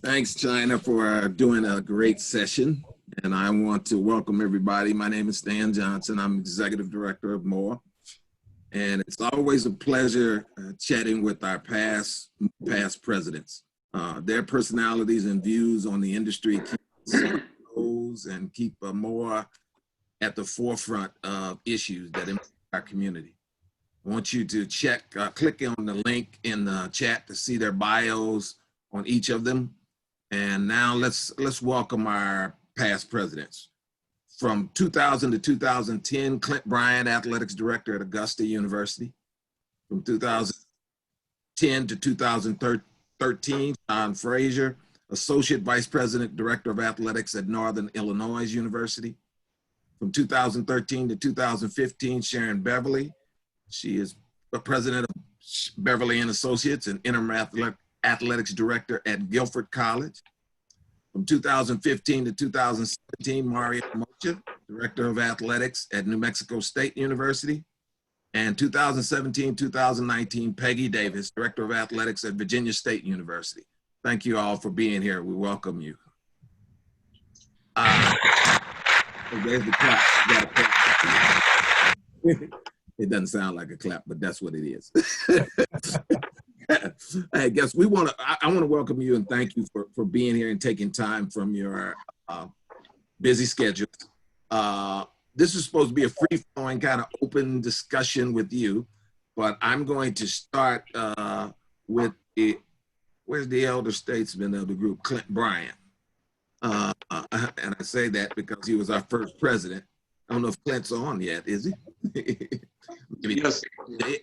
Thanks, China, for doing a great session. And I want to welcome everybody. My name is Stan Johnson. I'm Executive Director of Moaa. And it's always a pleasure chatting with our past presidents. Their personalities and views on the industry keep goals and keep Moaa at the forefront of issues that impact our community. I want you to click on the link in the chat to see their bios on each of them. And now let's welcome our past presidents. From 2000 to 2010, Clint Bryant, Athletics Director at Augusta University. From 2010 to 2013, John Frazier, Associate Vice President, Director of Athletics at Northern Illinois University. From 2013 to 2015, Sharon Beverly. She is the President of Beverly and Associates and Interim Athletics Director at Guilford College. From 2015 to 2017, Mario Mocha, Director of Athletics at New Mexico State University. And 2017-2019, Peggy Davis, Director of Athletics at Virginia State University. Thank you all for being here. We welcome you. There's the clap. It doesn't sound like a clap, but that's what it is. Hey, guess I want to welcome you and thank you for being here and taking time from your busy schedule. This is supposed to be a free-flowing kind of open discussion with you, but I'm going to start with where's the elder statesman of the group, Clint Bryant. And I say that because he was our first president. I don't know if Clint's on yet, is he? Yes.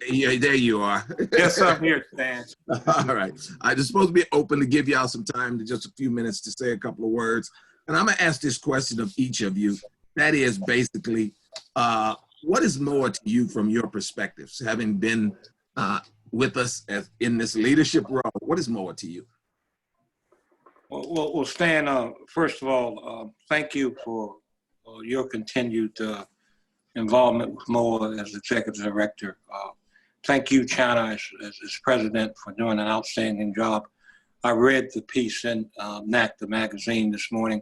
Yeah, there you are. Yes, I'm here, Stan. All right. I just supposed to be open to give y'all some time, to just a few minutes to say a couple of words. And I'm going to ask this question of each of you. That is basically, what is more to you from your perspectives, having been with us in this leadership role? What is more to you? Well, Stan, first of all, thank you for your continued involvement with Moaa as executive director. Thank you, China, as president, for doing an outstanding job. I read the piece in NACDA magazine this morning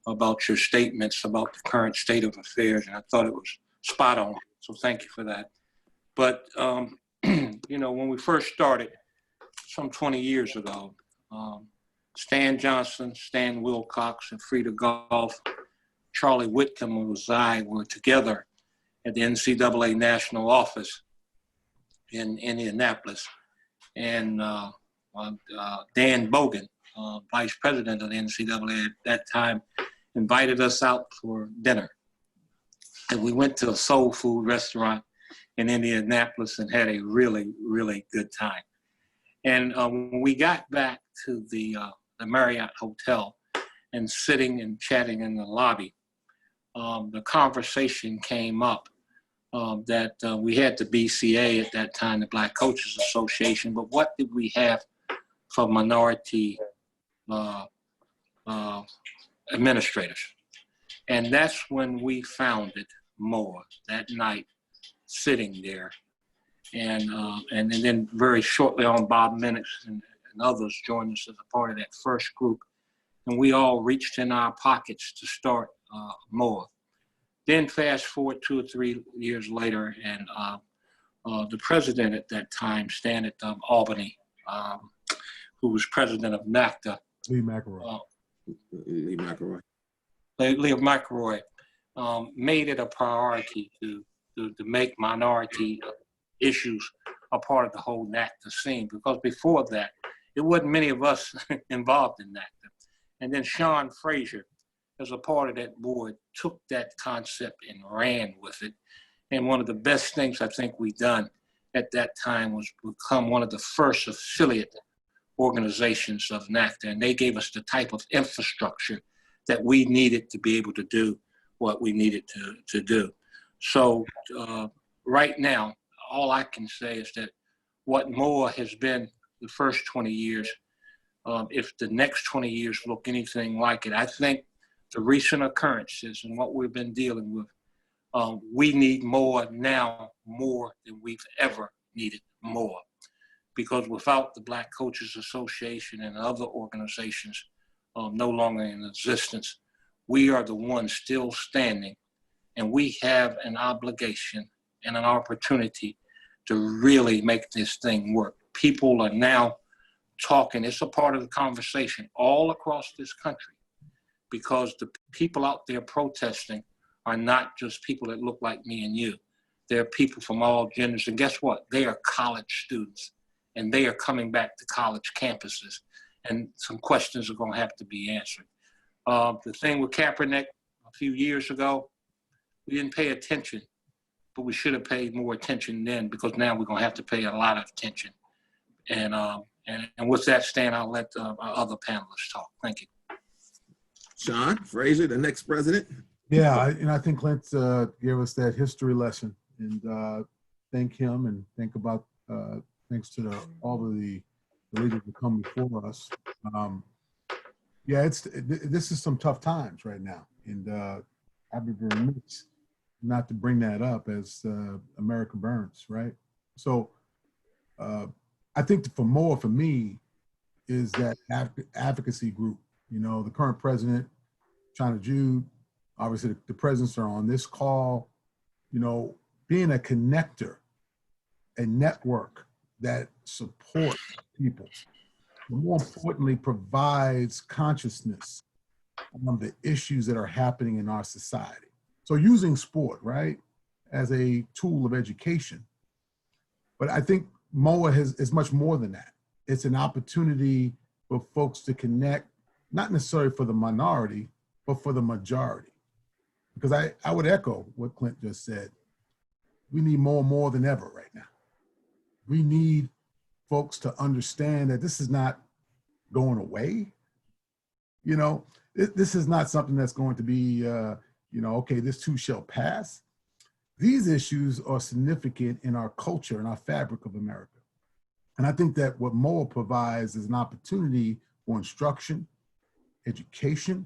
about your statements about the current state of affairs, and I thought it was spot on. So thank you for that. But you know, when we first started some 20 years ago, Stan Johnson, Stan Wilcox, and Frida Goff, Charlie Whitcomb, and I were together at the NCAA national office in Indianapolis. And Dan Bogan, vice president of the NCAA at that time, invited us out for dinner. And we went to a soul food restaurant in Indianapolis and had a really, really good time. And when we got back to the Marriott Hotel and sitting and chatting in the lobby, the conversation came up that we had the BCA at that time, the Black Coaches Association, but what did we have for minority administrators? And that's when we founded Moaa that night, sitting there. And then very shortly on, Bob Minix and others joined us as a part of that first group. And we all reached in our pockets to start Moaa. Then fast forward 2 or 3 years later, and the president at that time, Stan at Albany, who was president of NACDA. Lee McElroy. Lee McElroy made it a priority to make minority issues a part of the whole NACDA scene, because before that, it wasn't many of us involved in NACDA. And then Sean Frazier, as a part of that board, took that concept and ran with it. And one of the best things I think we done at that time was become one of the first affiliate organizations of NACDA. And they gave us the type of infrastructure that we needed to be able to do what we needed to do. So right now, all I can say is that what Moaa has been the first 20 years, if the next 20 years look anything like it, I think the recent occurrences and what we've been dealing with, we need Moaa now more than we've ever needed Moaa. Because without the Black Coaches Association and other organizations no longer in existence. We are the ones still standing, and we have an obligation and an opportunity to really make this thing work. People are now talking. It's a part of the conversation all across this country, because the people out there protesting are not just people that look like me and you. They're people from all genders. And guess what? They are college students, and they are coming back to college campuses. And some questions are going to have to be answered. The thing with Kaepernick a few years ago, we didn't pay attention, but we should have paid more attention then, because now we're going to have to pay a lot of attention. And with that, Stan, I'll let our other panelists talk. Thank you. Sean Frazier, the next president. Yeah, I think Clint gave us that history lesson, and thank him, and thanks to all of the leaders who come before us. Yeah, this is some tough times right now, and I'd be remiss not to bring that up as America burns, right? So I think for me is that advocacy group. You know, the current president, China Jude, obviously the presidents are on this call, you know, being a connector, a network that supports people, but more importantly, provides consciousness on the issues that are happening in our society. So using sport, right, as a tool of education. But I think Moaa is much more than that. It's an opportunity for folks to connect, not necessarily for the minority, but for the majority. Because I would echo what Clint just said. We need more than ever right now. We need folks to understand that this is not going away. You know, this is not something that's going to be, okay, this too shall pass. These issues are significant in our culture and our fabric of America. And I think that what Moaa provides is an opportunity for instruction, education,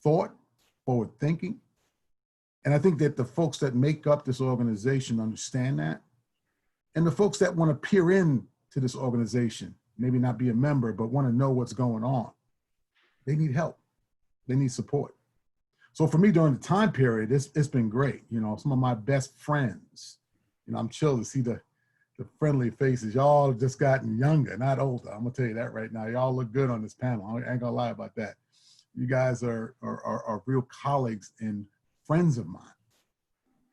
thought, forward thinking. And I think that the folks that make up this organization understand that. And the folks that want to peer in to this organization, maybe not be a member, but want to know what's going on, they need help. They need support. So for me, during the time period, it's been great. You know, some of my best friends, you know, I'm chill to see the friendly faces. Y'all have just gotten younger, not older. I'm gonna tell you that right now. Y'all look good on this panel. I ain't gonna lie about that. You guys are real colleagues and friends of mine.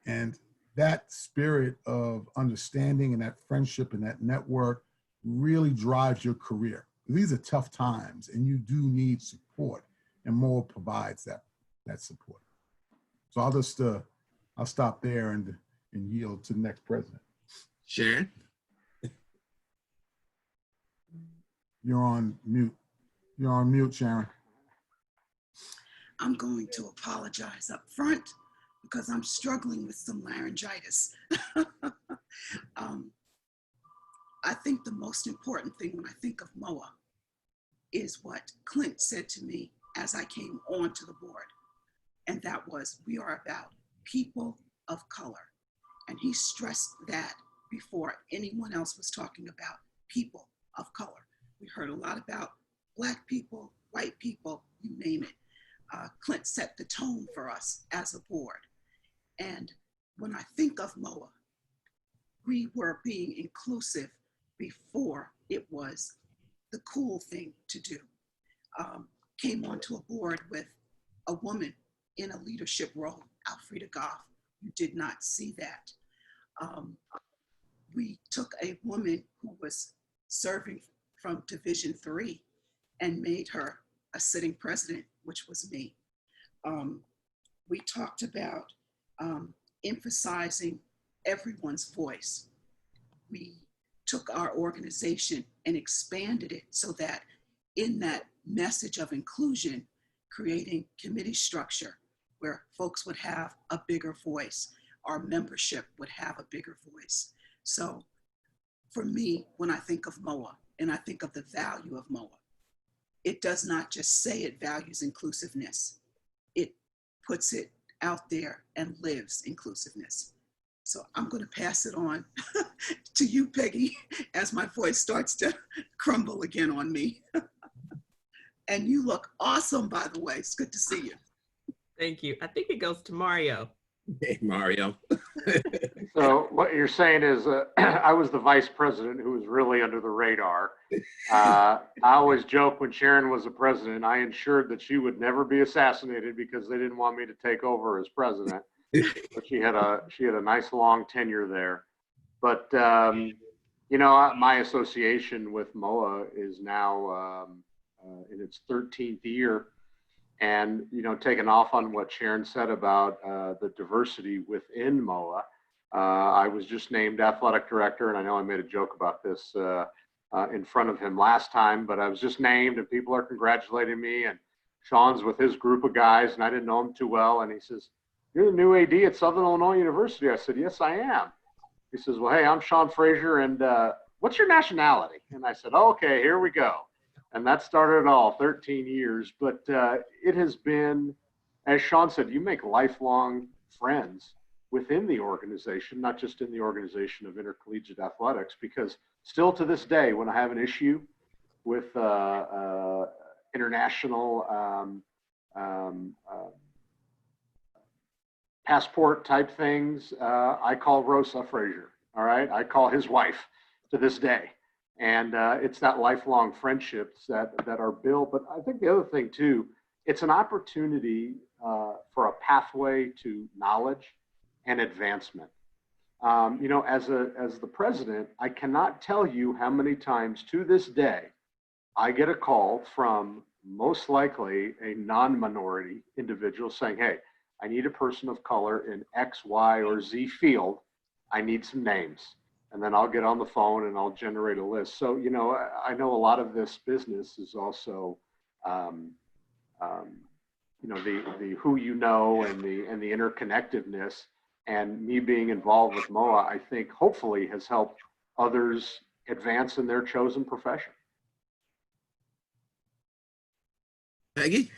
And that spirit of understanding and that friendship and that network really drives your career. These are tough times, and you do need support, and Moaa provides that support. So I'll stop there and yield to the next president. Sharon. You're on mute. You're on mute, Sharon. I'm going to apologize up front because I'm struggling with some laryngitis. I think the most important thing when I think of Moaa is what Clint said to me as I came onto the board. And that was, we are about people of color. And he stressed that before anyone else was talking about people of color. We heard a lot about Black people, white people, you name it. Clint set the tone for us as a board. And when I think of Moaa, we were being inclusive before it was the cool thing to do. Came onto a board with a woman in a leadership role, Alfreda Goff. You did not see that. We took a woman who was serving from Division III and made her a sitting president, which was me. We talked about emphasizing everyone's voice. We took our organization and expanded it so that in that message of inclusion, creating committee structure where folks would have a bigger voice, our membership would have a bigger voice. So for me, when I think of Moaa and I think of the value of Moaa, it does not just say it values inclusiveness, it puts it out there and lives inclusiveness. So I'm going to pass it on to you, Peggy, as my voice starts to crumble again on me. And you look awesome, by the way. It's good to see you. Thank you. I think it goes to Mario. Hey, Mario. So what you're saying is I was the vice president who was really under the radar. I always joke when Sharon was the president, I ensured that she would never be assassinated because they didn't want me to take over as president. But she had a nice long tenure there. But you know, my association with Moaa is now in its 13th year. And, you know, taking off on what Sharon said about the diversity within Moaa, I was just named athletic director, and I know I made a joke about this in front of him last time, but I was just named and people are congratulating me, and Sean's with his group of guys, and I didn't know him too well, and he says, "You're the new AD at Southern Illinois University." I said, "Yes, I am." He says, "Well, hey, I'm Sean Frazier, and what's your nationality?" And I said, "Okay, here we go." And that started it all, 13 years. But it has been, as Sean said, you make lifelong friends within the organization, not just in the organization of intercollegiate athletics, because still to this day, when I have an issue with international passport type things, I call Rosa Frazier, all right? I call his wife to this day. And it's that lifelong friendships that are built. But I think the other thing too, it's an opportunity for a pathway to knowledge and advancement. You know, as the president, I cannot tell you how many times to this day I get a call from most likely a non-minority individual saying, "Hey, I need a person of color in X, Y, or Z field. I need some names." And then I'll get on the phone and I'll generate a list. So, you know, I know a lot of this business is also, you know, the who you know and the interconnectedness. And me being involved with Moaa, I think hopefully has helped others advance in their chosen profession. Peggy?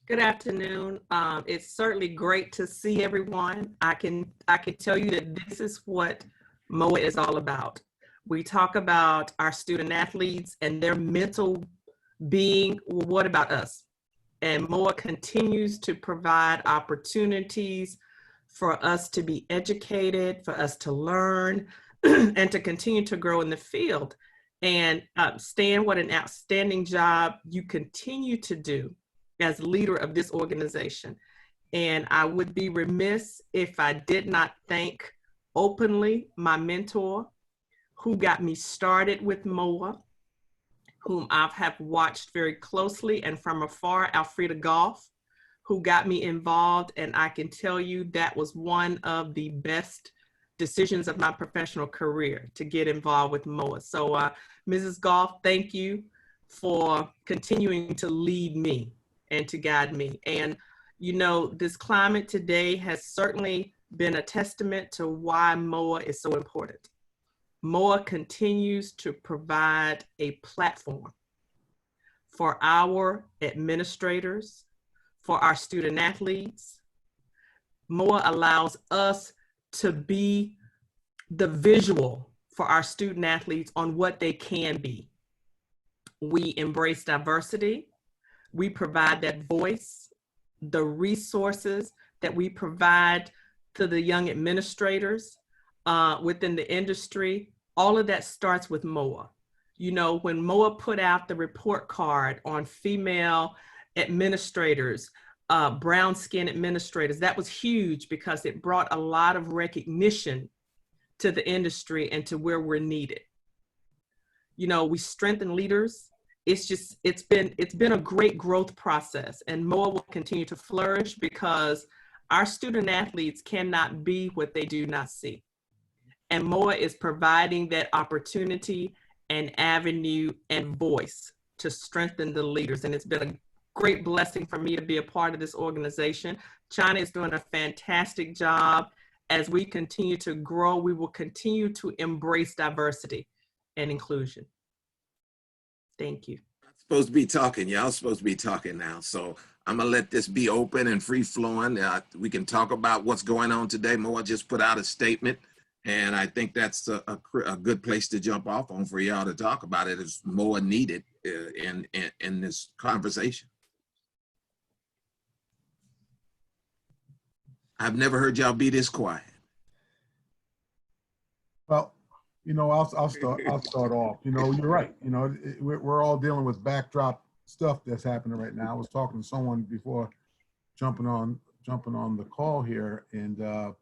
Good afternoon. It's certainly great to see everyone. I can tell you that this is what Moaa is all about. We talk about our student athletes and their mental being. Well, what about us? And Moaa continues to provide opportunities for us to be educated, for us to learn, and to continue to grow in the field. And Stan, what an outstanding job you continue to do as leader of this organization. And I would be remiss if I did not thank openly my mentor who got me started with Moaa, whom I have watched very closely and from afar, Alfreda Goff, who got me involved. And I can tell you that was one of the best decisions of my professional career to get involved with Moaa. So Mrs. Goff, thank you for continuing to lead me and to guide me. And you know, this climate today has certainly been a testament to why Moaa is so important. Moaa continues to provide a platform for our administrators, for our student athletes. Moaa allows us to be the visual for our student athletes on what they can be. We embrace diversity. We provide that voice, the resources that we provide to the young administrators within the industry. All of that starts with Moaa. You know, when Moaa put out the report card on female administrators, brown skin administrators, that was huge because it brought a lot of recognition to the industry and to where we're needed. You know, we strengthen leaders. It's been a great growth process, and Moaa will continue to flourish because our student athletes cannot be what they do not see. And Moaa is providing that opportunity and avenue and voice to strengthen the leaders. And it's been a great blessing for me to be a part of this organization. China is doing a fantastic job. As we continue to grow, we will continue to embrace diversity and inclusion. Thank you. I'm supposed to be talking. Y'all supposed to be talking now. So I'm going to let this be open and free flowing. We can talk about what's going on today. Moaa just put out a statement, and I think that's a good place to jump off on for y'all to talk about it. Is Moaa needed in this conversation. I've never heard y'all be this quiet. Well, I'll start off. You're right. We're all dealing with backdrop stuff that's happening right now. I was talking to someone before jumping on the call here, and the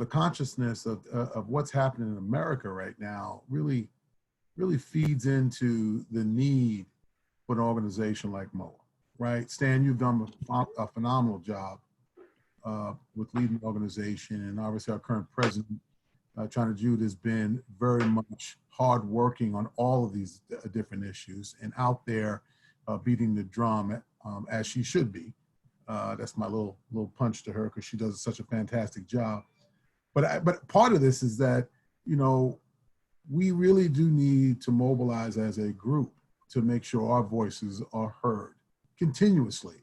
consciousness of what's happening in America right now really feeds into the need for an organization like Moaa, right? Stan, you've done a phenomenal job with leading the organization, and obviously our current president, China Jude, has been very much hardworking on all of these different issues and out there beating the drum as she should be. That's my little punch to her, because she does such a fantastic job. But part of this is that, we really do need to mobilize as a group to make sure our voices are heard continuously.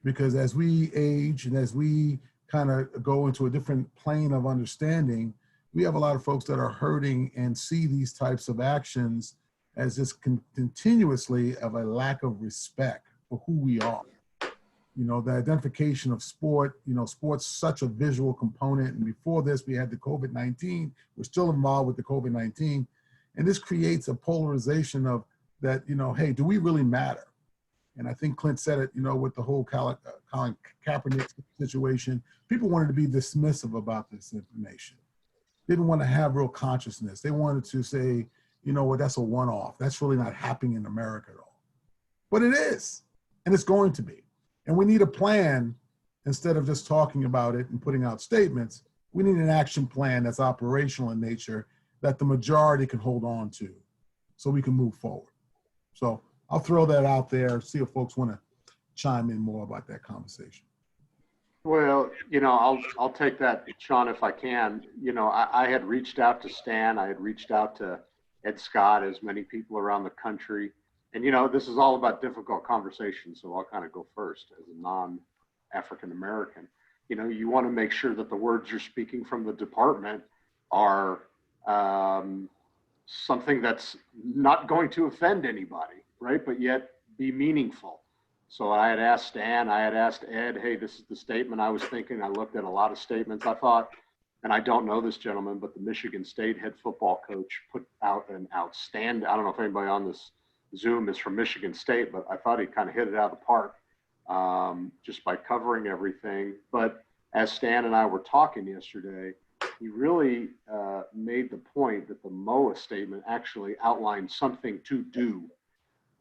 Because as we age and as we kind of go into a different plane of understanding, we have a lot of folks that are hurting and see these types of actions as just continuously of a lack of respect for who we are. The identification of sport, sport's such a visual component. And before this, we had the COVID-19. We're still involved with the COVID-19. And this creates a polarization of that, hey, do we really matter? And I think Clint said it, with the whole Colin Kaepernick situation. People wanted to be dismissive about this information. They didn't want to have real consciousness. They wanted to say, that's a one-off. That's really not happening in America at all. But it is, and it's going to be. And we need a plan instead of just talking about it and putting out statements. We need an action plan that's operational in nature that the majority can hold on to so we can move forward. So I'll throw that out there, see if folks want to chime in more about that conversation. Well, I'll take that, Sean, if I can. I had reached out to Stan. I had reached out to Ed Scott, as many people around the country. And, this is all about difficult conversations, so I'll kind of go first as a non-African American. You want to make sure that the words you're speaking from the department are something that's not going to offend anybody, right? But yet be meaningful. So I had asked Stan, I had asked Ed, hey, this is the statement I was thinking. I looked at a lot of statements. I thought, and I don't know this gentleman, but the Michigan State head football coach put out an outstanding, I don't know if anybody on this Zoom is from Michigan State, but I thought he kind of hit it out of the park just by covering everything. But as Stan and I were talking yesterday, he really made the point that the Moaa statement actually outlined something to do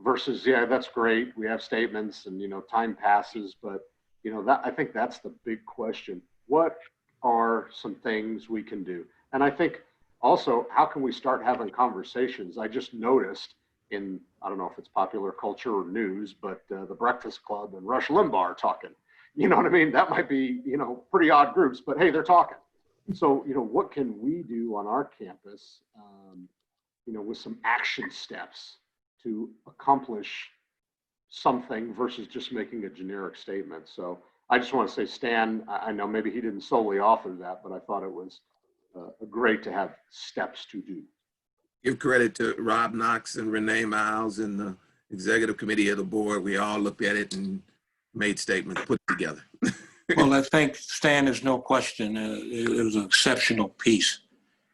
versus, yeah, that's great. We have statements and, time passes, but, I think that's the big question. What are some things we can do? And I think also, how can we start having conversations? I just noticed in, I don't know if it's popular culture or news, but the Breakfast Club and Rush Limbaugh are talking. You know what I mean? That might be, pretty odd groups, but hey, they're talking. So, what can we do on our campus, with some action steps to accomplish something versus just making a generic statement? So I just want to say, Stan, I know maybe he didn't solely author that, but I thought it was great to have steps to do. Give credit to Rob Knox and Renee Miles and the executive committee of the board. We all looked at it and made statements, put it together. Well, I think, Stan, there's no question. It was an exceptional piece,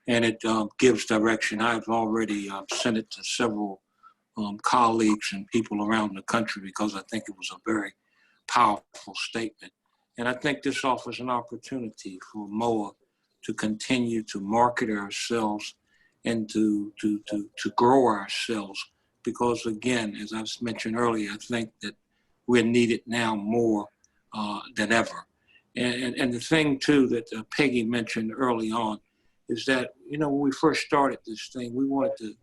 and it gives direction. I've already sent it to several colleagues and people around the country because I think it was a very powerful statement. And I think this offers an opportunity for Moaa to continue to market ourselves and to grow ourselves, because again, as I've mentioned earlier, I think that we're needed now more than ever. And the thing too that Peggy mentioned early on is that, when we first started this thing, we wanted to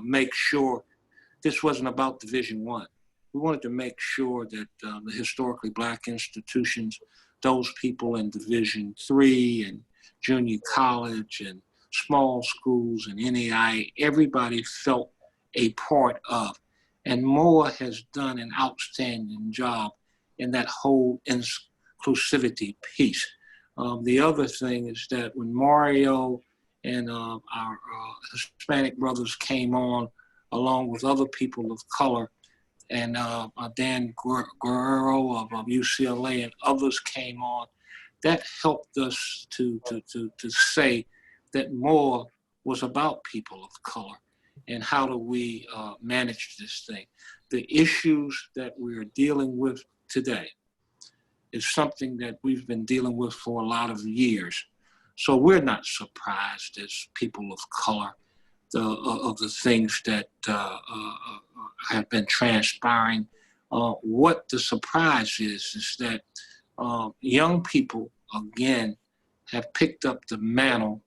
make sure this wasn't about Division I. We wanted to make sure that the historically Black institutions, those people in Division III and junior college and small schools and NAI, everybody felt a part of. And Moaa has done an outstanding job in that whole inclusivity piece. The other thing is that when Mario and our Hispanic brothers came on, along with other people of color, and Dan Guerrero of UCLA and others came on. That helped us to say that Moaa was about people of color and how do we manage this thing. The issues that we're dealing with today is something that we've been dealing with for a lot of years. So we're not surprised as people of color of the things that have been transpiring. What the surprise is that young people, again, have picked up the mantle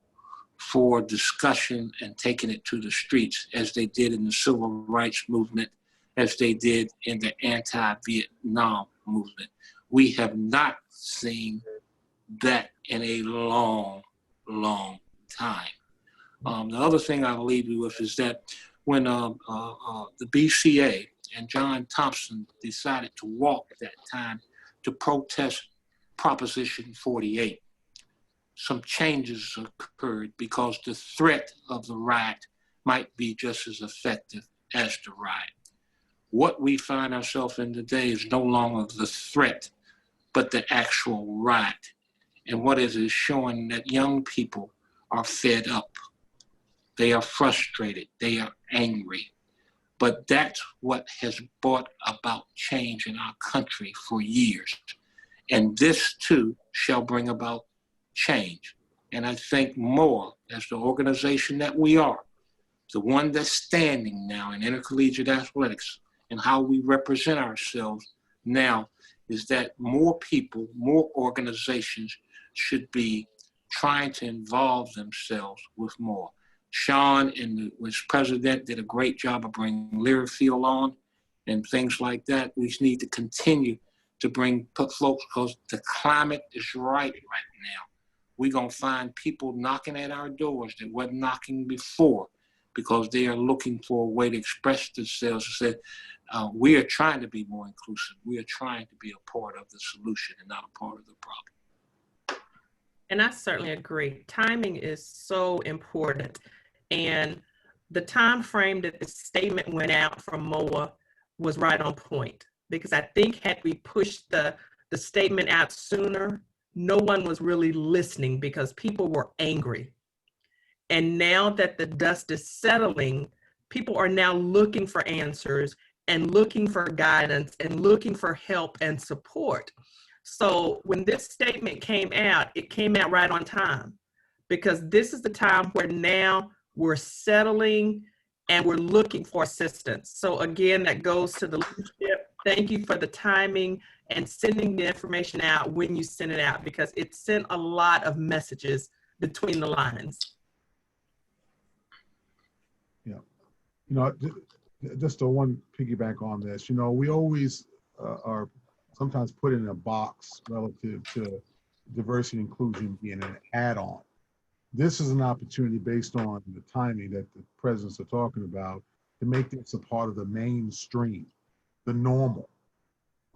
for discussion and taking it to the streets, as they did in the civil rights movement, as they did in the anti-Vietnam movement. We have not seen that in a long, long time. The other thing I'll leave you with is that when the BCA and John Thompson decided to walk that time to protest Proposition 48, some changes occurred because the threat of the riot might be just as effective as the riot. What we find ourselves in today is no longer the threat, but the actual riot. And what it is showing that young people are fed up. They are frustrated. They are angry. But that's what has brought about change in our country for years. And this too shall bring about change. And I think Moaa, as the organization that we are, the one that's standing now in intercollegiate athletics and how we represent ourselves now, is that more people, more organizations should be trying to involve themselves with more. Sean and was president did a great job of bringing Learfield on and things like that. We need to continue to put folks, because the climate is right now. We're going to find people knocking at our doors that weren't knocking before, because they are looking for a way to express themselves and say, we are trying to be more inclusive. We are trying to be a part of the solution and not a part of the problem. And I certainly agree. Timing is so important. And the time frame that the statement went out from Moaa was right on point, because I think had we pushed the statement out sooner, no one was really listening because people were angry. And now that the dust is settling, people are now looking for answers and looking for guidance and looking for help and support. So when this statement came out, it came out right on time, because this is the time where now we're settling and we're looking for assistance. So again, that goes to the leadership. Thank you for the timing and sending the information out when you send it out, because it sent a lot of messages between the lines. Yeah. You know, just to one piggyback on this, you know, we always are sometimes put in a box relative to diversity and inclusion being an add-on. This is an opportunity, based on the timing that the presidents are talking about, to make this a part of the mainstream, the normal.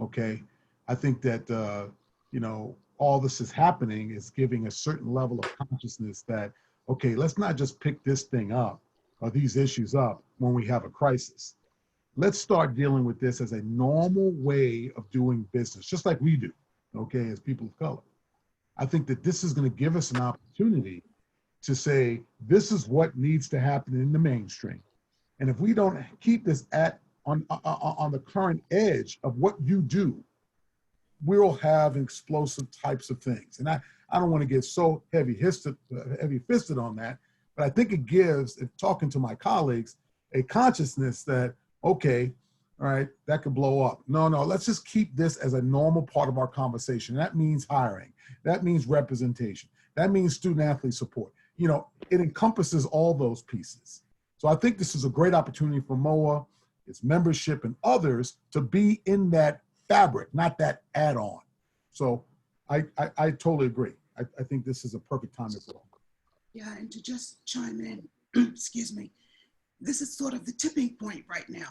Okay. I think that, you know, all this is happening is giving a certain level of consciousness that, okay, let's not just pick this thing up or these issues up when we have a crisis. Let's start dealing with this as a normal way of doing business, just like we do, okay, as people of color. I think that this is going to give us an opportunity to say, this is what needs to happen in the mainstream. And if we don't keep this on the current edge of what you do, we'll have explosive types of things. And I don't want to get so heavy-fisted on that, but I think it gives, if talking to my colleagues, a consciousness that, okay, all right, that could blow up. No, let's just keep this as a normal part of our conversation. That means hiring. That means representation. That means student-athlete support. You know, it encompasses all those pieces. So I think this is a great opportunity for Moaa, its membership, and others to be in that fabric, not that add-on. So I totally agree. I think this is a perfect time to grow. Yeah, and to just chime in, excuse me, this is sort of the tipping point right now.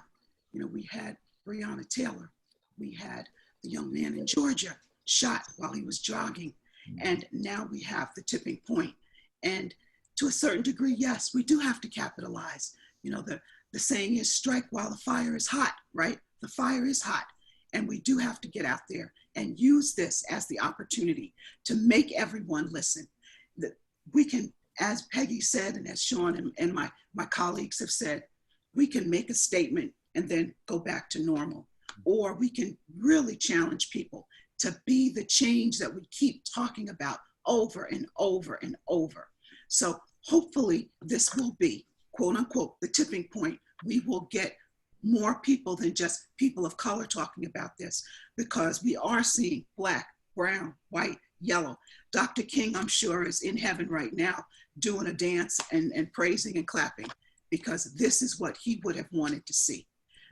You know, we had Breonna Taylor. We had the young man in Georgia shot while he was jogging. And now we have the tipping point. And to a certain degree, yes, we do have to capitalize. You know, the saying is strike while the fire is hot, right? the fire is hot, and we do have to get out there and use this as the opportunity to make everyone listen. That we can, as Peggy said, and as Sean and my colleagues have said, we can make a statement and then go back to normal. Or we can really challenge people to be the change that we keep talking about over and over and over. So hopefully this will be, quote unquote, the tipping point. We will get more people than just people of color talking about this, because we are seeing Black, brown, white, yellow. Dr. King, I'm sure, is in heaven right now doing a dance and praising and clapping, because this is what he would have wanted to see.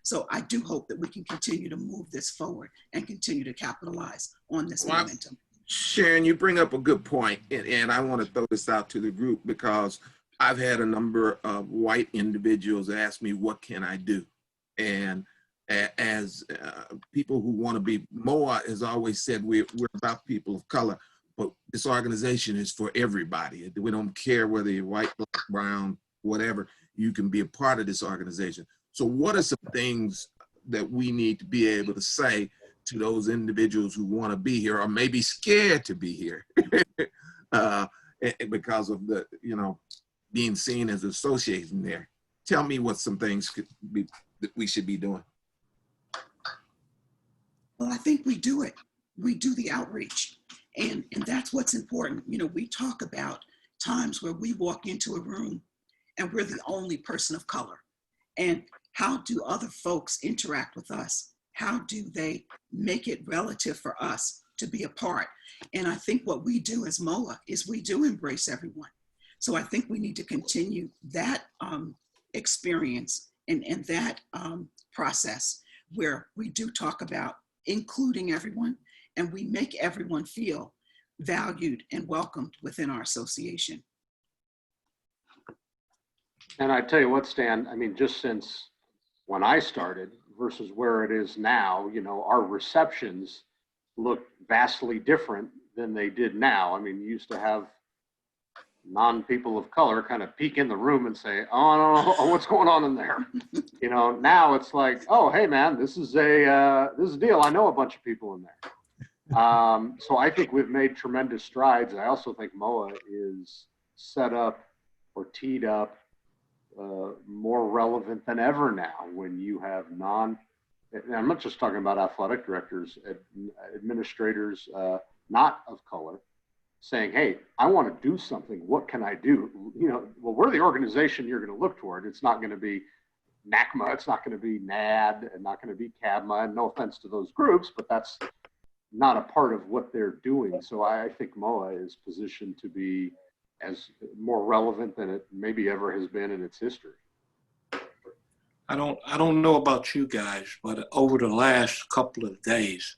So I do hope that we can continue to move this forward and continue to capitalize on this momentum. Sharon, you bring up a good point, and I want to throw this out to the group, because I've had a number of white individuals ask me, what can I do? And as people who want to be, Moaa has always said we're about people of color, but this organization is for everybody. We don't care whether you're white, black, brown, whatever, you can be a part of this organization. So what are some things that we need to be able to say to those individuals who want to be here, or maybe scared to be here because of the, being seen as associating there? Tell me what some things could be that we should be doing. Well, I think we do it. We do the outreach, and that's what's important. We talk about times where we walk into a room and we're the only person of color, and how do other folks interact with us? How do they make it relative for us to be a part? And I think what we do as Moaa is we do embrace everyone. So I think we need to continue that experience and that process, where we do talk about including everyone, and we make everyone feel valued and welcomed within our association. And I tell you what, Stan, I mean, just since when I started versus where it is now, our receptions look vastly different than they did now. I mean, you used to have non-people of color kind of peek in the room and say, oh, no, what's going on in there? Now it's like, oh, hey man, this is a deal. I know a bunch of people in there. So I think we've made tremendous strides. I also think Moaa is set up or teed up more relevant than ever now, when you have and I'm not just talking about athletic directors, administrators not of color, saying, hey, I want to do something. What can I do? Well, we're the organization you're going to look toward. It's not going to be NACMA. It's not going to be NAD, and not going to be CABMA. And no offense to those groups, but that's not a part of what they're doing. So I think Moaa is positioned to be as more relevant than it maybe ever has been in its history. I don't know about you guys, but over the last couple of days,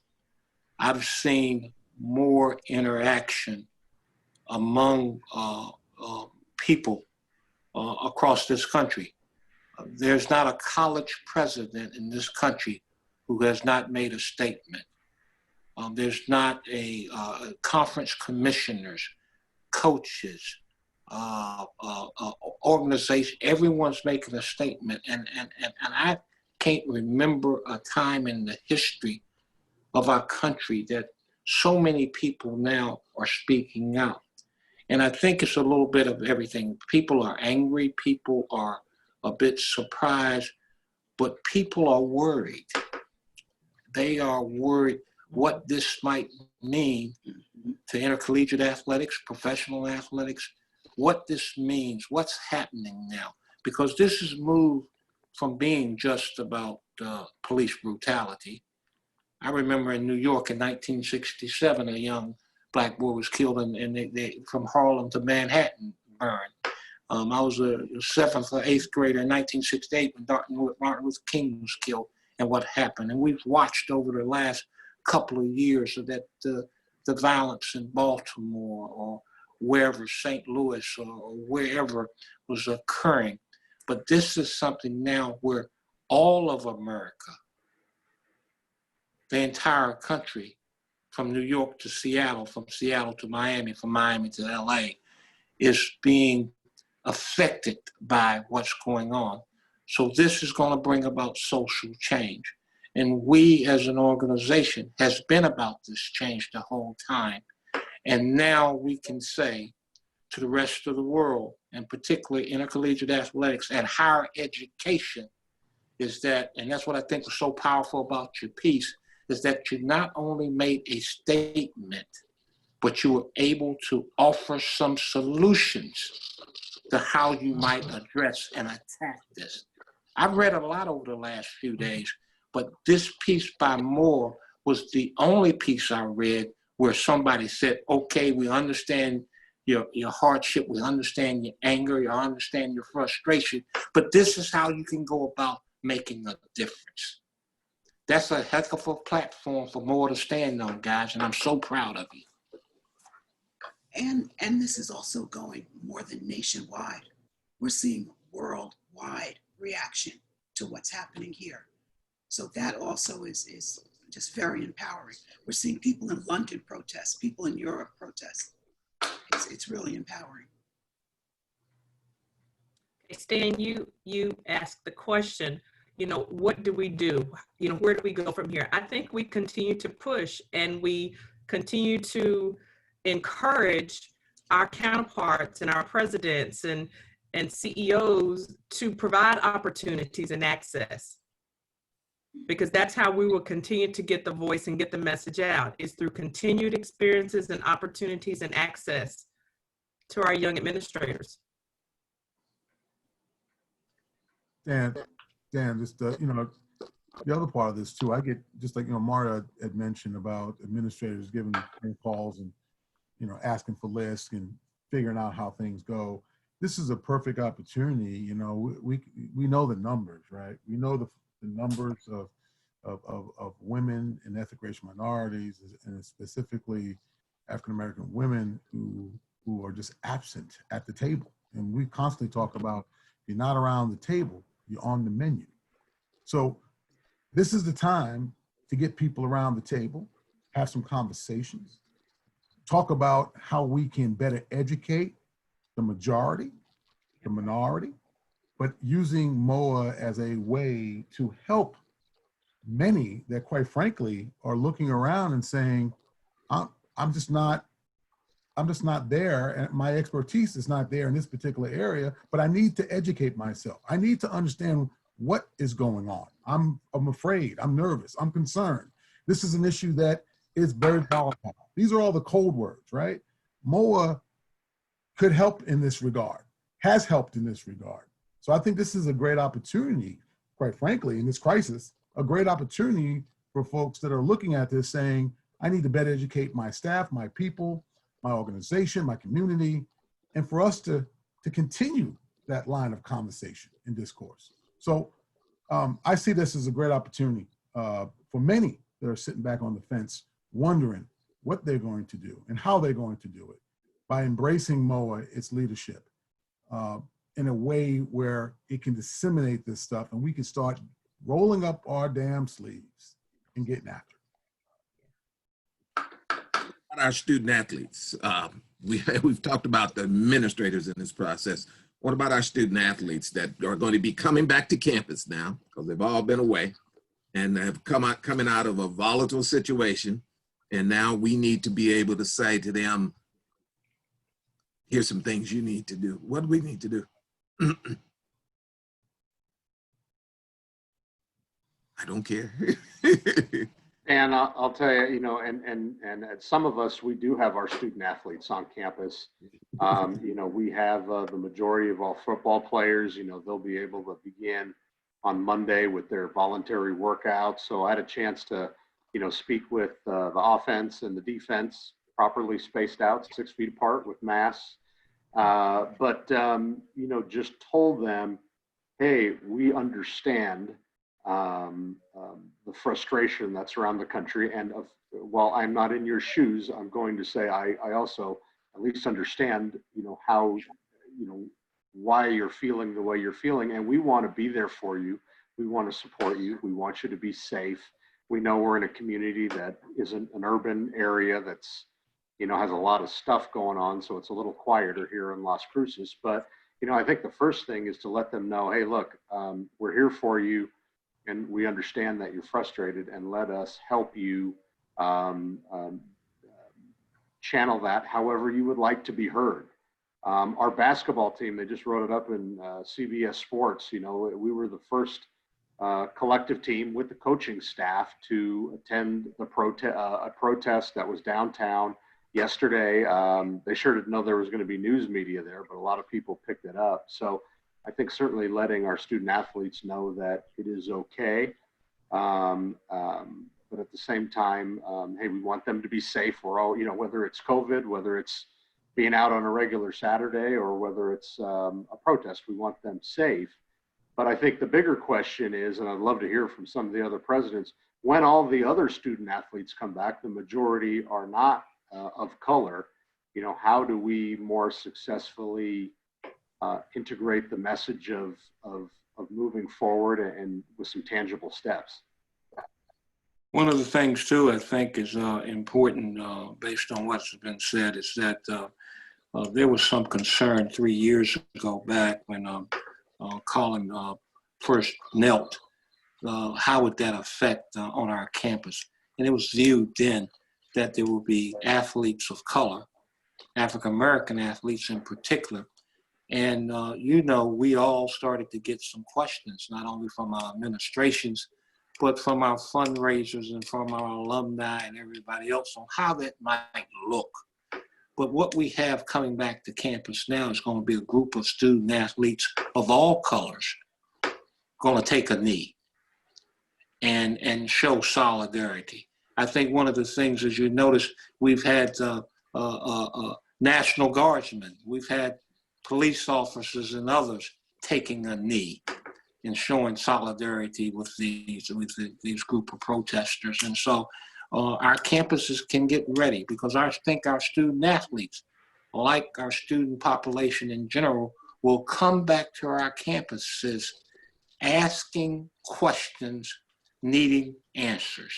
I've seen more interaction among people across this country. There's not a college president in this country who has not made a statement. There's not a conference commissioners, coaches, organization. Everyone's making a statement, and I can't remember a time in the history of our country that so many people now are speaking out. And I think it's a little bit of everything. People are angry, people are a bit surprised, but people are worried. They are worried what this might mean to intercollegiate athletics, professional athletics, what this means, what's happening now. Because this has moved from being just about police brutality. I remember in New York in 1967, a young Black boy was killed from Harlem to Manhattan burned. I was a 7th or 8th grader in 1968 when Martin Luther King was killed, and what happened. And we've watched over the last couple of years that the violence in Baltimore or wherever, St. Louis or wherever was occurring. But this is something now where all of America, the entire country, from New York to Seattle, from Seattle to Miami, from Miami to LA, is being affected by what's going on. So this is going to bring about social change. And we as an organization has been about this change the whole time. And now we can say to the rest of the world, and particularly intercollegiate athletics and higher education, is that, and that's what I think was so powerful about your piece, is that you not only made a statement, but you were able to offer some solutions to how you might address and attack this. I've read a lot over the last few days, but this piece by Moore was the only piece I read where somebody said, okay, we understand your hardship, we understand your anger, we understand your frustration, but this is how you can go about making a difference. That's a heck of a platform for Moore to stand on, guys, and I'm so proud of you. And this is also going more than nationwide. We're seeing worldwide reaction to what's happening here. So that also is just very empowering. We're seeing people in London protest, people in Europe protest. It's really empowering. Stan, you asked the question, what do we do? Where do we go from here? I think we continue to push and we continue to encourage our counterparts and our presidents and CEOs to provide opportunities and access, because that's how we will continue to get the voice and get the message out, is through continued experiences and opportunities and access to our young administrators. Dan, just, the other part of this too, I get, just like, Mara had mentioned about administrators giving phone calls and, asking for lists and figuring out how things go. This is a perfect opportunity. We know the numbers, right? We know the numbers of women and ethnic racial minorities, and specifically African-American women who are just absent at the table. And we constantly talk about, you're not around the table, you're on the menu. So this is the time to get people around the table, have some conversations, talk about how we can better educate the majority, the minority, but using Moaa as a way to help many that, quite frankly, are looking around and saying, I'm just not there, and my expertise is not there in this particular area, but I need to educate myself. I need to understand what is going on. I'm afraid, I'm nervous, I'm concerned. This is an issue that is very volatile. These are all the code words, right? Moaa could help in this regard, has helped in this regard. So I think this is a great opportunity, quite frankly, in this crisis, a great opportunity for folks that are looking at this saying, I need to better educate my staff, my people, my organization, my community, and for us to continue that line of conversation and discourse. So I see this as a great opportunity for many that are sitting back on the fence, wondering what they're going to do and how they're going to do it, by embracing Moaa, its leadership, in a way where it can disseminate this stuff and we can start rolling up our damn sleeves and getting after it. Our student athletes, we've talked about the administrators in this process. What about our student athletes that are going to be coming back to campus now, because they've all been away and have coming out of a volatile situation, and now we need to be able to say to them, here's some things you need to do. What do we need to do? I don't care. And I'll tell you, and some of us, we do have our student athletes on campus. We have the majority of all football players, they'll be able to begin on Monday with their voluntary workouts. So I had a chance to, speak with the offense and the defense, properly spaced out, 6 feet apart with masks. But just told them, hey, we understand the frustration that's around the country. And while I'm not in your shoes, I'm going to say I also at least understand, how, why you're feeling the way you're feeling. And we want to be there for you. We want to support you. We want you to be safe. We know we're in a community that isn't an urban area that's, has a lot of stuff going on. So it's a little quieter here in Las Cruces. But, I think the first thing is to let them know, hey, look, we're here for you. and we understand that you're frustrated, and let us help you channel that however you would like to be heard. Our basketball team, they just wrote it up in CBS Sports. You know, we were the first collective team with the coaching staff to attend the a protest that was downtown yesterday. They sure didn't know there was going to be news media there, but a lot of people picked it up. So I think certainly letting our student athletes know that it is okay. But at the same time, hey, we want them to be safe. We're all, you know, whether it's COVID, whether it's being out on a regular Saturday, or whether it's a protest, we want them safe. But I think the bigger question is, and I'd love to hear from some of the other presidents, when all the other student athletes come back, the majority are not of color, you know, how do we more successfully integrate the message of moving forward and with some tangible steps? One of the things too, I think is important based on what's been said, is that there was some concern 3 years ago back when Colin first knelt. How would that affect on our campus? And it was viewed then that there would be athletes of color, African-American athletes in particular. And, you know, we all started to get some questions, not only from our administrations, but from our fundraisers and from our alumni and everybody else on how that might look. But what we have coming back to campus now is going to be a group of student athletes of all colors going to take a knee and show solidarity. I think one of the things, as you notice, we've had National Guardsmen, we've had police officers and others taking a knee and showing solidarity with these group of protesters. And so our campuses can get ready, because I think our student athletes, like our student population in general, will come back to our campuses asking questions, needing answers.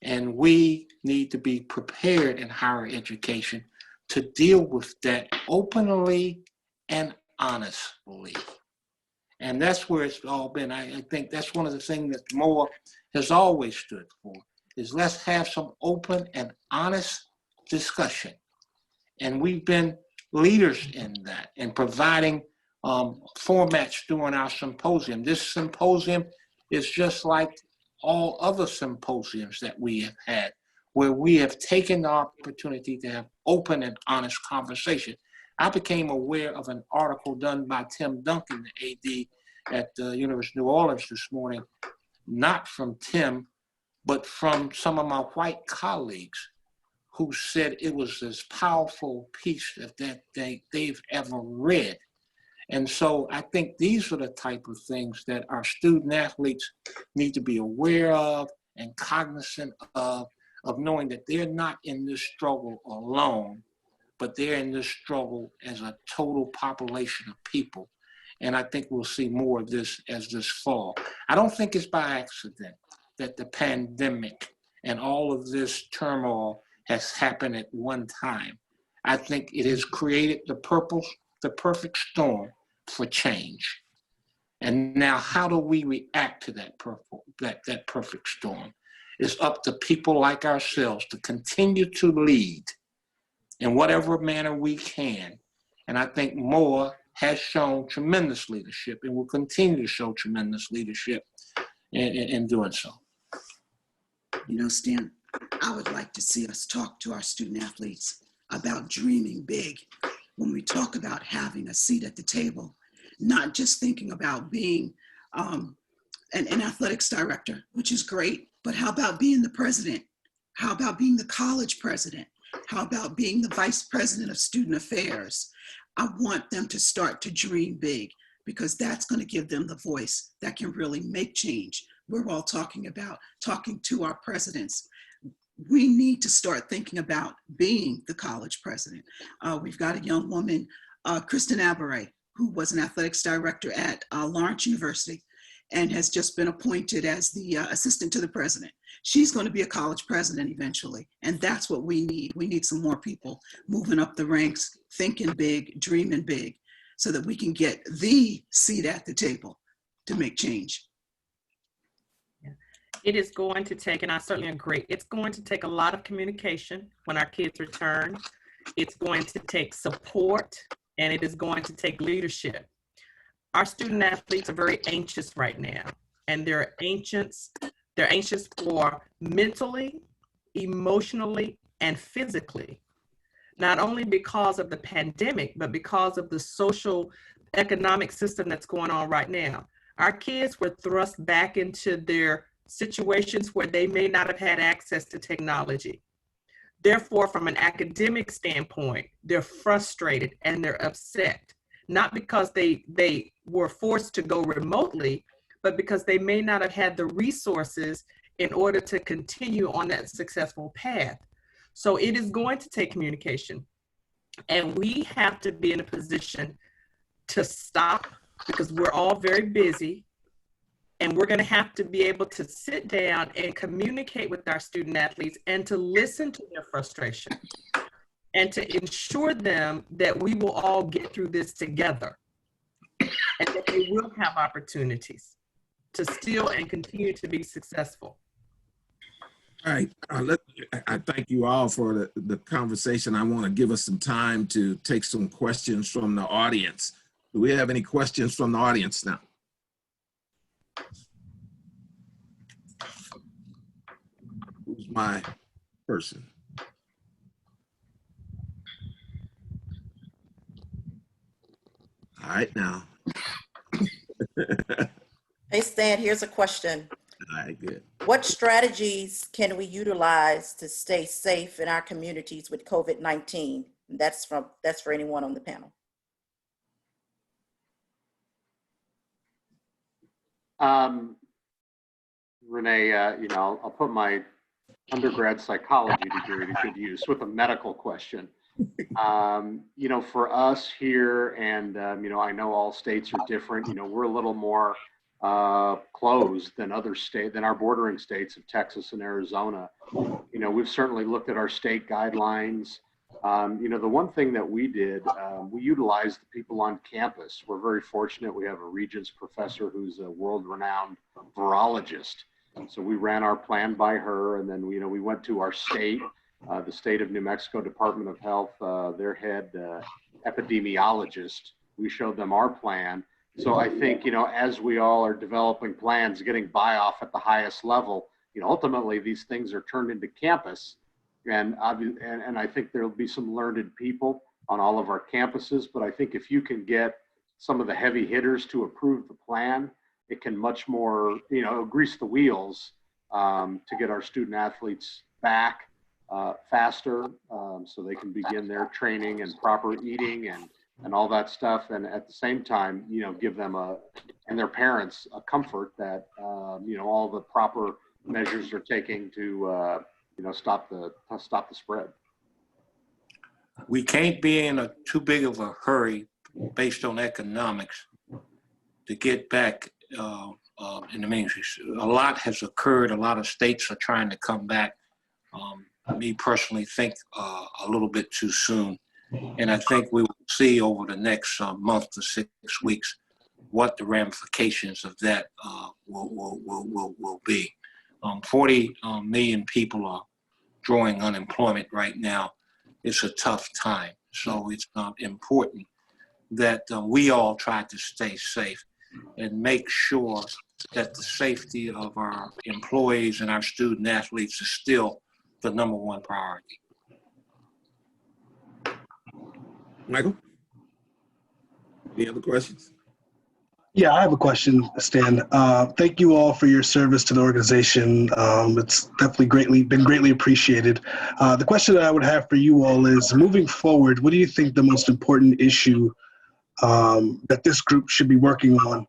And we need to be prepared in higher education to deal with that openly and honestly. And that's where it's all been. I think that's one of the things that Moaa has always stood for, is let's have some open and honest discussion. And we've been leaders in that, and providing formats during our symposium. This symposium is just like all other symposiums that we have had, where we have taken the opportunity to have open and honest conversation. I became aware of an article done by Tim Duncan, the AD at the University of New Orleans this morning, not from Tim, but from some of my white colleagues, who said it was this powerful piece that they've ever read. And so I think these are the type of things that our student athletes need to be aware of and cognizant of knowing that they're not in this struggle alone, but they're in this struggle as a total population of people. And I think we'll see more of this as this fall. I don't think it's by accident that the pandemic and all of this turmoil has happened at one time. I think it has created the perfect storm for change. And now, how do we react to that perfect storm? It's up to people like ourselves to continue to lead in whatever manner we can. And I think Moaa has shown tremendous leadership and will continue to show tremendous leadership in doing so. You know, Stan, I would like to see us talk to our student athletes about dreaming big when we talk about having a seat at the table, not just thinking about being an athletics director, which is great, but how about being the president? How about being the college president? How about being the vice president of student affairs? I want them to start to dream big, because that's going to give them the voice that can really make change. We're all talking to our presidents. We need to start thinking about being the college president. We've got a young woman, Kristen Aberay, who was an athletics director at Lawrence University and has just been appointed as the assistant to the president. She's going to be a college president eventually. And that's what we need. We need some more people moving up the ranks, thinking big, dreaming big, so that we can get the seat at the table to make change. It is going to take, and I certainly agree, it's going to take a lot of communication when our kids return. It's going to take support, and it is going to take leadership. Our student athletes are very anxious right now, and they're anxious for mentally, emotionally, and physically, not only because of the pandemic, but because of the social economic system that's going on right now. Our kids were thrust back into their situations where they may not have had access to technology. Therefore, from an academic standpoint, they're frustrated and they're upset, not because they were forced to go remotely, but because they may not have had the resources in order to continue on that successful path. So it is going to take communication. And we have to be in a position to stop, because we're all very busy. And we're going to have to be able to sit down and communicate with our student athletes and to listen to their frustration and to ensure them that we will all get through this together and that they will have opportunities to still and continue to be successful. All right, I thank you all for the conversation. I want to give us some time to take some questions from the audience. Do we have any questions from the audience now? Who's my person? All right, now. Hey, Stan, here's a question. All right, good. What strategies can we utilize to stay safe in our communities with COVID-19? That's for anyone on the panel. Renee, I'll put my undergrad psychology degree to good use with a medical question. For us here, and I know all states are different. We're a little more closed than our bordering states of Texas and Arizona. We've certainly looked at our state guidelines. The one thing that we did, we utilized the people on campus. We're very fortunate. We have a Regents professor who's a world-renowned virologist. So we ran our plan by her, and then we went to our state, the state of New Mexico Department of Health, their head epidemiologist. We showed them our plan. So I think, as we all are developing plans, getting buy-off at the highest level, ultimately these things are turned into campus. And I think there'll be some learned people on all of our campuses. But I think if you can get some of the heavy hitters to approve the plan, it can much more, grease the wheels to get our student athletes back faster, so they can begin their training and proper eating and all that stuff. And at the same time, give them and their parents a comfort that, all the proper measures are taking to, stop the spread. We can't be in too big of a hurry based on economics to get back in the ministry. A lot has occurred. A lot of states are trying to come back. Me personally think a little bit too soon. And I think we will see over the next month to 6 weeks what the ramifications of that will be. 40 million people are drawing unemployment right now. It's a tough time. So it's important that we all try to stay safe and make sure that the safety of our employees and our student athletes is still the #1 priority. Michael, any other questions? Yeah, I have a question, Stan. Thank you all for your service to the organization. It's definitely been greatly appreciated. The question that I would have for you all is, moving forward, what do you think the most important issue that this group should be working on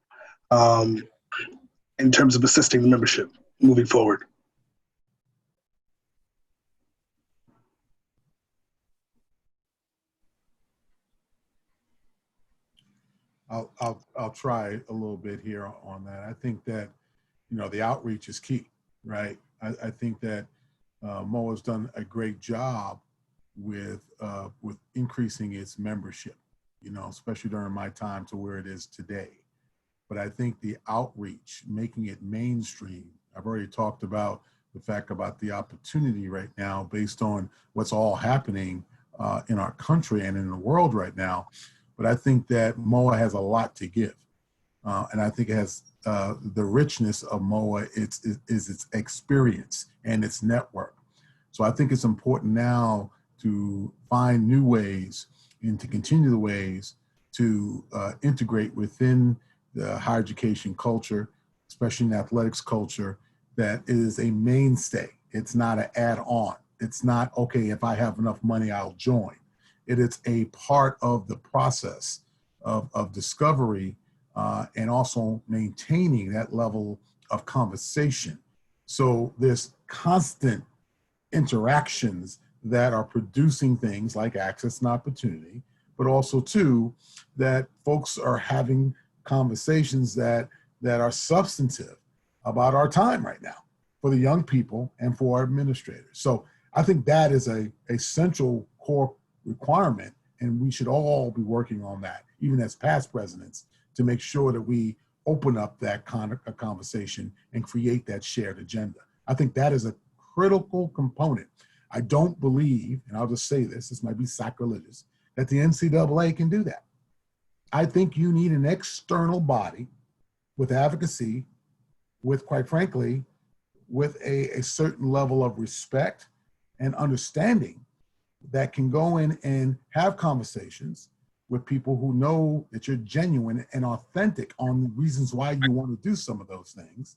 in terms of assisting the membership moving forward? I'll try a little bit here on that. I think that, the outreach is key, right? I think that Moaa has done a great job with increasing its membership, especially during my time to where it is today. But I think the outreach, making it mainstream, I've already talked about the fact about the opportunity right now based on what's all happening in our country and in the world right now. But I think that Moaa has a lot to give. And I think it has the richness of Moaa is its experience and its network. So I think it's important now to find new ways and to continue the ways to integrate within the higher education culture, especially in athletics culture, that is a mainstay. It's not an add-on. It's not, okay, if I have enough money, I'll join. It is a part of the process of discovery and also maintaining that level of conversation. So there's constant interactions that are producing things like access and opportunity, but also too, that folks are having conversations that are substantive about our time right now for the young people and for our administrators. So I think that is a central core requirement, and we should all be working on that, even as past presidents, to make sure that we open up that kind of a conversation and create that shared agenda. I think that is a critical component. I don't believe, and I'll just say this might be sacrilegious, that the NCAA can do that. I think you need an external body with advocacy, with, quite frankly, with a certain level of respect and understanding that can go in and have conversations with people who know that you're genuine and authentic on the reasons why you want to do some of those things.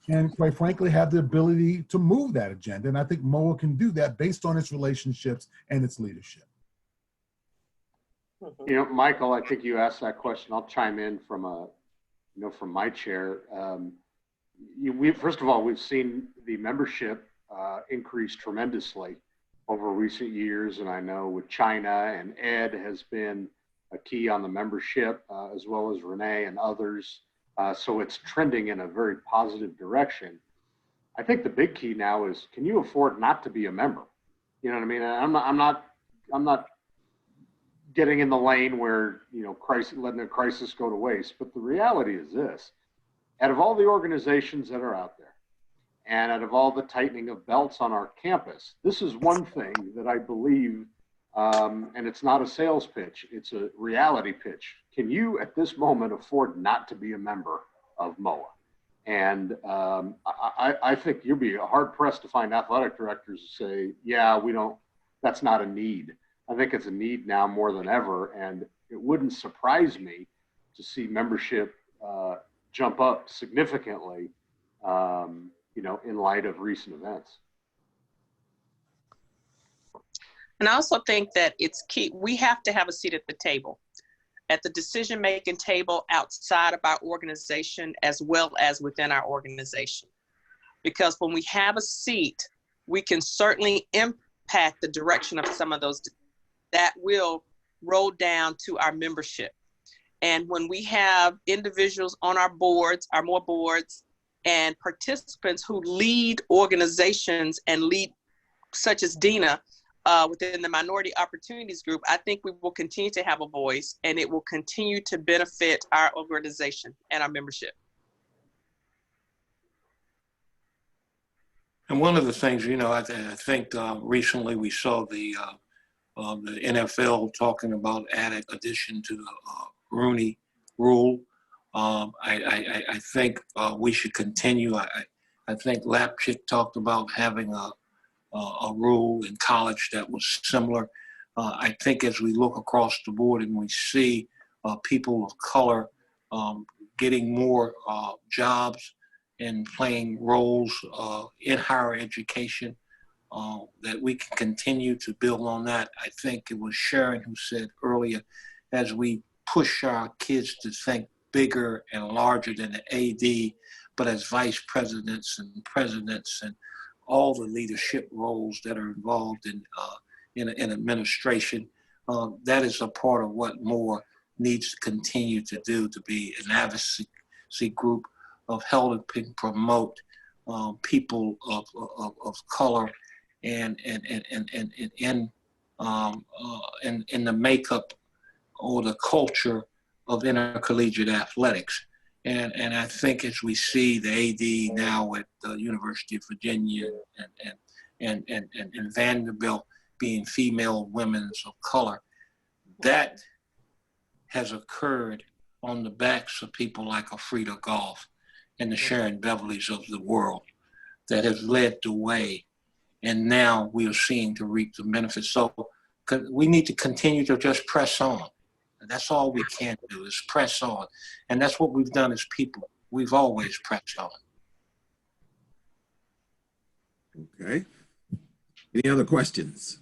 And quite frankly, have the ability to move that agenda. And I think Moaa can do that based on its relationships and its leadership. You know, Michael, I think you asked that question. I'll chime in from from my chair. First of all, we've seen the membership increase tremendously over recent years. And I know with China and Ed has been a key on the membership, as well as Renee and others. So it's trending in a very positive direction. I think the big key now is, can you afford not to be a member? You know what I mean? And I'm not getting in the lane where, letting a crisis go to waste. But the reality is this: out of all the organizations that are out there, and out of all the tightening of belts on our campus, this is one thing that I believe, and it's not a sales pitch, it's a reality pitch. Can you at this moment afford not to be a member of Moaa? And I think you'll be hard pressed to find athletic directors who say, yeah, that's not a need. I think it's a need now more than ever. And it wouldn't surprise me to see membership jump up significantly, in light of recent events. And I also think that it's key. We have to have a seat at the table, at the decision-making table outside of our organization as well as within our organization. Because when we have a seat, we can certainly impact the direction of some of those that will roll down to our membership. And when we have individuals on our boards, our more boards, and participants who lead organizations and lead, such as Dina, within the Minority Opportunities Group, I think we will continue to have a voice, and it will continue to benefit our organization and our membership. And one of the things, I think recently we saw the NFL talking about addition to the Rooney Rule. I think we should continue. I think Lapchick talked about having a rule in college that was similar. I think as we look across the board and we see people of color getting more jobs and playing roles in higher education, that we can continue to build on that. I think it was Sharon who said earlier, as we push our kids to think bigger and larger than the AD, but as vice presidents and presidents and all the leadership roles that are involved in administration, that is a part of what Moaa needs to continue to do, to be an advocacy group of helping promote people of color and in the makeup or the culture of intercollegiate athletics. And I think as we see the AD now at the University of Virginia and Vanderbilt being female women of color, that has occurred on the backs of people like a Frida Goff and the Sharon Beverleys of the world that has led the way. And now we are seeing to reap the benefits. So we need to continue to just press on. That's all we can do is press on. And that's what we've done as people. We've always pressed on. Okay. Any other questions?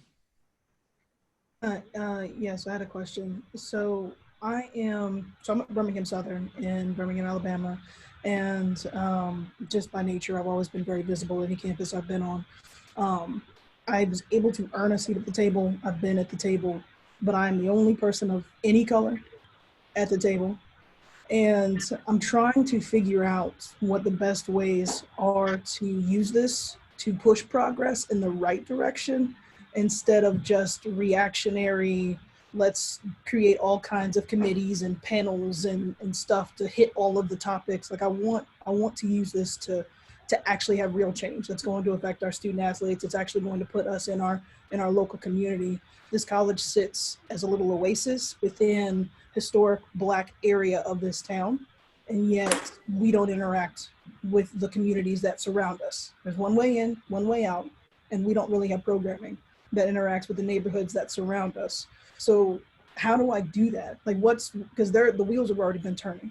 Yes, I had a question. So I'm at Birmingham Southern in Birmingham, Alabama. And just by nature, I've always been very visible at any campus I've been on. I was able to earn a seat at the table. I've been at the table, but I'm the only person of any color at the table. And I'm trying to figure out what the best ways are to use this to push progress in the right direction instead of just reactionary, let's create all kinds of committees and panels and stuff to hit all of the topics. Like I want to use this to actually have real change that's going to affect our student athletes. It's actually going to put us in our local community. This college sits as a little oasis within historic Black area of this town, and yet we don't interact with the communities that surround us. There's one way in, one way out, and we don't really have programming that interacts with the neighborhoods that surround us. So how do I do that? Like because the wheels have already been turning.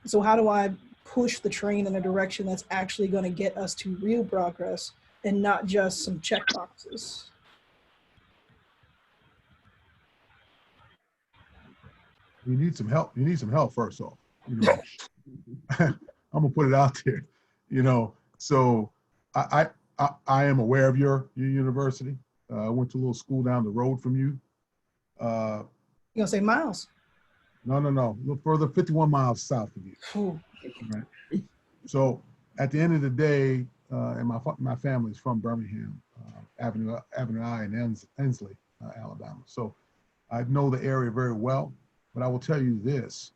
So how do I push the train in a direction that's actually going to get us to real progress and not just some check boxes? You need some help. You need some help first off. You know, I'm gonna put it out there. You know, so I am aware of your university. I went to a little school down the road from you. You gonna say Miles? No. A little further, 51 miles south of you. Ooh. Right. So at the end of the day, and my family's from Birmingham, Avenue I in Ensley, Alabama. So I know the area very well. But I will tell you this,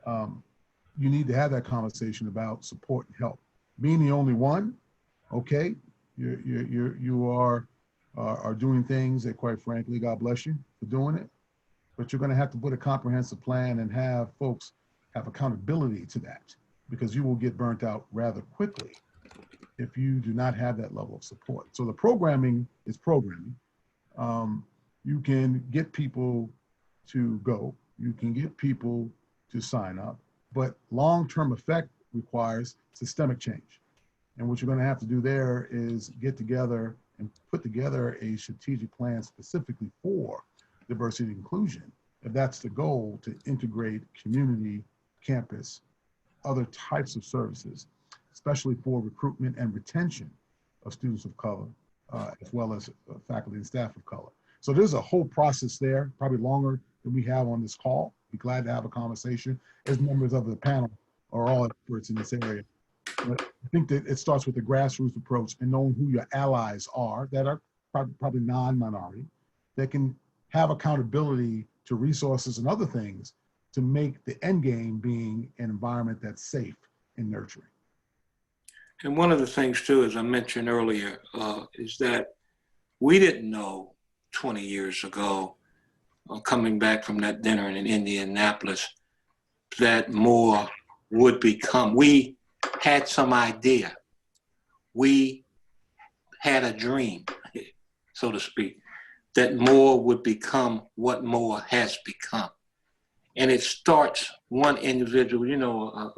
you need to have that conversation about support and help. Being the only one, okay, you are doing things that, quite frankly, God bless you for doing it, but you're gonna have to put a comprehensive plan and have folks have accountability to that, because you will get burnt out rather quickly if you do not have that level of support. So the programming is programming. You can get people to go. You can get people to sign up, but long-term effect requires systemic change. And what you're going to have to do there is get together and put together a strategic plan specifically for diversity and inclusion. If that's the goal, to integrate community, campus, other types of services, especially for recruitment and retention of students of color, as well as faculty and staff of color. So there's a whole process there, probably longer than we have on this call. Be glad to have a conversation, as members of the panel are all experts in this area. But I think that it starts with the grassroots approach and knowing who your allies are that are probably non-minority, that can have accountability to resources and other things to make the end game being an environment that's safe and nurturing. And one of the things too, as I mentioned earlier, is that we didn't know 20 years ago, coming back from that dinner in Indianapolis, that Moaa would become. We had some idea. We had a dream, so to speak, that Moaa would become what Moaa has become. And it starts one individual, you know,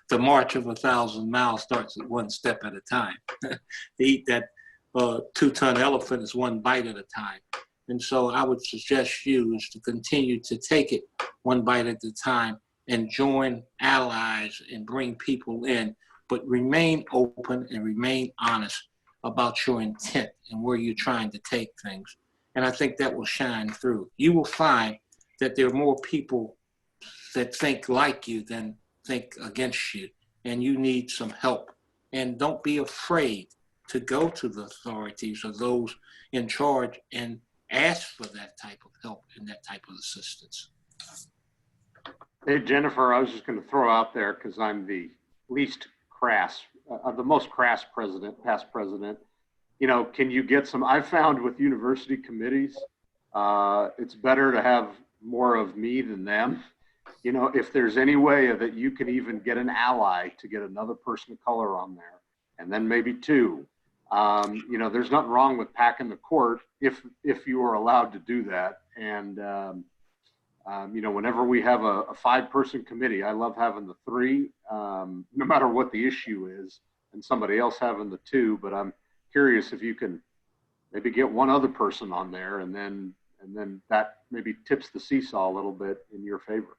the march of 1,000 miles starts at one step at a time. To eat that 2-ton elephant is one bite at a time. And so I would suggest you is to continue to take it one bite at a time and join allies and bring people in, but remain open and remain honest about your intent and where you're trying to take things. And I think that will shine through. You will find that there are more people that think like you than think against you, and you need some help. And don't be afraid to go to the authorities or those in charge and ask for that type of help and that type of assistance. Hey, Jennifer, I was just going to throw out there because I'm the least crass, the most crass president, past president. You know, can you get some? I've found with university committees, it's better to have more of me than them. You know, if there's any way that you can even get an ally to get another person of color on there, and then maybe two, you know, there's nothing wrong with packing the court if you are allowed to do that. And you know, whenever we have a 5-person committee, I love having the 3, no matter what the issue is, and somebody else having the 2. But I'm curious if you can maybe get one other person on there, and then that maybe tips the seesaw a little bit in your favor.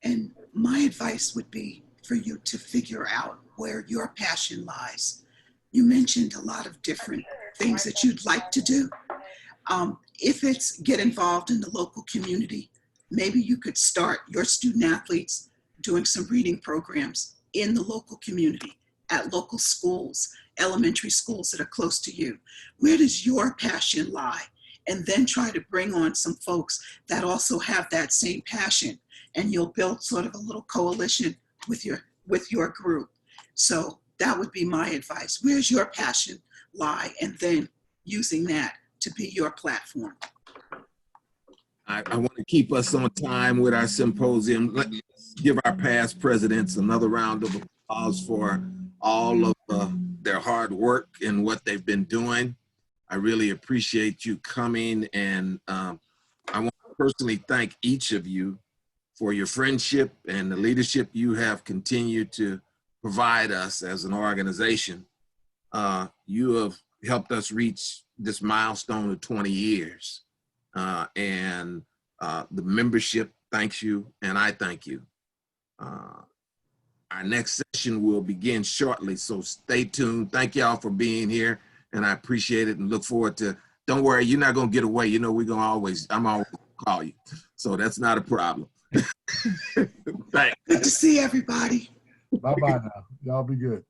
And my advice would be for you to figure out where your passion lies. You mentioned a lot of different things that you'd like to do. If it's get involved in the local community, maybe you could start your student athletes doing some reading programs in the local community, at local schools, elementary schools that are close to you. Where does your passion lie? And then try to bring on some folks that also have that same passion, and you'll build sort of a little coalition with your group. So that would be my advice. Where's your passion lie? And then using that to be your platform. I want to keep us on time with our symposium. Let's give our past presidents another round of applause for all of their hard work and what they've been doing. I really appreciate you coming, and I want to personally thank each of you for your friendship and the leadership you have continued to provide us as an organization. You have helped us reach this milestone of 20 years. And the membership thanks you, and I thank you. Our next session will begin shortly, so stay tuned. Thank y'all for being here, and I appreciate it and look forward to, don't worry, you're not gonna get away. You know, I'm always gonna call you. So that's not a problem. Thanks. Good to see everybody. Bye-bye now. Y'all be good.